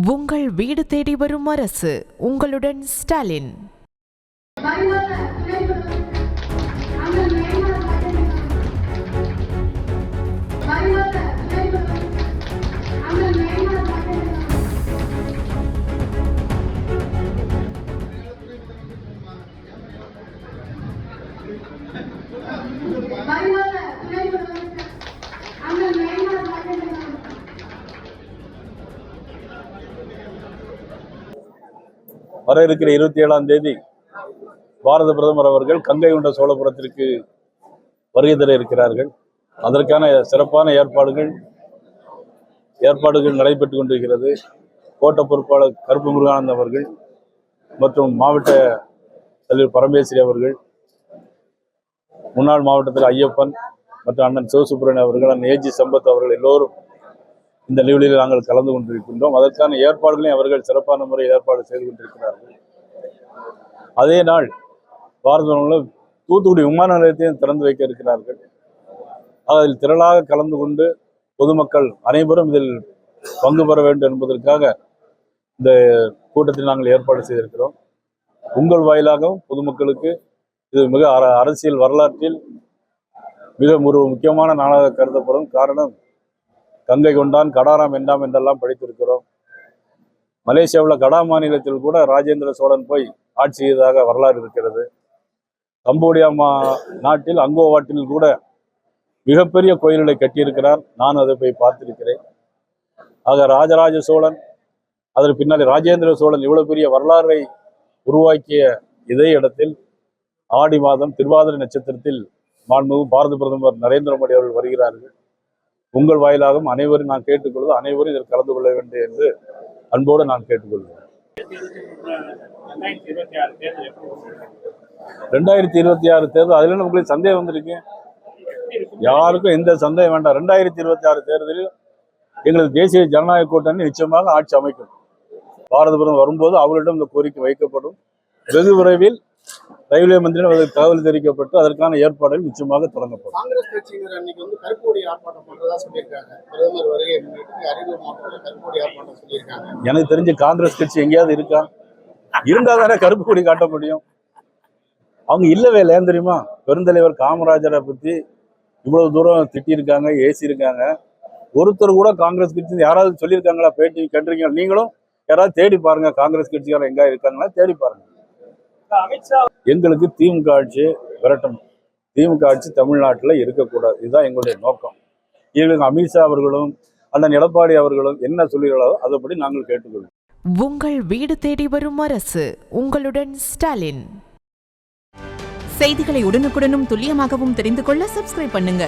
உங்கள் வீடு தேடி வரும் அரசு. உங்களுடன் ஸ்டாலின். வர இருக்கிற 27ஆம் தேதி பாரத பிரதமர் அவர்கள் கங்கை கொண்ட சோழபுரத்திற்கு வருகை தர இருக்கிறார்கள். அதற்கான சிறப்பான ஏற்பாடுகள் நடைபெற்றுக் கொண்டிருக்கிறது. கோட்ட பொறுப்பாளர் கருப்பு முருகானந்த் அவர்கள் மற்றும் மாவட்ட தலைவர் பரமேஸ்வரி அவர்கள், முன்னாள் மாவட்டத்தில் ஐயப்பன் மற்றும் அண்ணன் சிவசுப்ரமணியன் அவர்கள், அண்ணன் ஏஜி சம்பத் அவர்கள் எல்லோரும் இந்த நிகழ்வில் நாங்கள் கலந்து கொண்டிருக்கின்றோம். அதற்கான ஏற்பாடுகளையும் அவர்கள் சிறப்பான முறையில் ஏற்பாடு செய்து கொண்டிருக்கிறார்கள். அதே நாள் பாரத தூத்துக்குடி விமான நிலையத்தையும் திறந்து வைக்க இருக்கிறார்கள். அதில் திரளாக கலந்து கொண்டு பொதுமக்கள் அனைவரும் இதில் பங்கு பெற வேண்டும் என்பதற்காக இந்த கூட்டத்தில் நாங்கள் ஏற்பாடு செய்திருக்கிறோம். உங்கள் வாயிலாகவும் பொதுமக்களுக்கு இது மிக அரசியல் வரலாற்றில் மிக ஒரு முக்கியமான நாளாக கருதப்படும். காரணம், கங்கை கொண்டான் கடாராம் என்றாம் என்றெல்லாம் படித்திருக்கிறோம். மலேசியாவில் கடா மாநிலத்தில் கூட ராஜேந்திர சோழன் போய் ஆட்சி செய்ததாக வரலாறு இருக்கிறது. கம்போடியா நாட்டில் அங்கோவாட்டில் கூட மிகப்பெரிய கோயில்களை கட்டியிருக்கிறார். நான் அதை போய் பார்த்திருக்கிறேன். ஆக ராஜராஜ சோழன், அதற்கு பின்னாடி ராஜேந்திர சோழன் இவ்வளவு பெரிய வரலாறை உருவாக்கிய இதே இடத்தில் ஆடி மாதம் திருவாதிரை நட்சத்திரத்தில் மாண்புமிகு பாரத பிரதமர் நரேந்திர மோடி அவர்கள் வருகிறார்கள். உங்கள் வாயிலாகவும் அனைவரும் நான் கேட்டுக்கொள்வது, அனைவரும் இதில் கலந்து கொள்ள வேண்டும் என்று அன்போடு நான் கேட்டுக்கொள்கிறேன். 2026 தேர்தல் அதில் உங்களுக்கு சந்தேகம் வந்திருக்கு? யாருக்கும் எந்த சந்தேகம் வேண்டாம். 2026 தேர்தலில் எங்களது தேசிய ஜனநாயக கூட்டணி நிச்சயமாக ஆட்சி அமைக்கும். பாரத பிரதமர் வரும்போது அவர்களிடம் இந்த கோரிக்கை வைக்கப்படும். வெகு விரைவில் ரயில்வே மந்திரிடம் அதற்கு தகவல் தெரிவிக்கப்பட்டு அதற்கான ஏற்பாடுகள் நிச்சயமாக தொடங்கப்படும். காங்கிரஸ் கட்சியினர் அன்னைக்கு கருப்பு கொடி ஆர்ப்பாட்டம் பண்றதா சொல்லியிருக்காங்க. பிரதமர் வருகை முன்னிட்டு அரியலூர் மாவட்டத்தில் கருப்பு கொடி ஆர்ப்பாட்டம் சொல்லியிருக்காங்க. எனக்கு தெரிஞ்சு காங்கிரஸ் கட்சி எங்கேயாவது இருக்கா? இருந்தா தானே கருப்பு கொடி காட்ட முடியும். அவங்க இல்லவே இல்லை. ஏன் தெரியுமா? பெருந்தலைவர் காமராஜரை பத்தி இவ்வளவு தூரம் திட்டியிருக்காங்க, ஏசியிருக்காங்க. ஒருத்தர் கூட காங்கிரஸ் கட்சி யாராவது சொல்லியிருக்காங்களா? பேட்டி கண்டிருக்கீங்க? நீங்களும் யாராவது தேடி பாருங்க, காங்கிரஸ் கட்சிக்காரன் எங்க இருக்காங்களா தேடி பாருங்க. எங்களுக்கு திமுக ஆட்சி விரட்டணும். திமுக ஆட்சி தமிழ்நாட்டில் இருக்கக்கூடாது. இதுதான் எங்களுடைய நோக்கம். எங்களுக்கு அமித்ஷா அவர்களும் அண்ணன் எடப்பாடி அவர்களும் என்ன சொல்லுகிறாரோ அதுபடி நாங்கள் கேட்டுக்கொள்வோம். உங்கள் வீடு தேடி வரும் அரசு. உங்களுடன் ஸ்டாலின். செய்திகளை உடனுக்குடனும் துல்லியமாகவும் தெரிந்து கொள்ள சப்ஸ்கிரைப் பண்ணுங்க.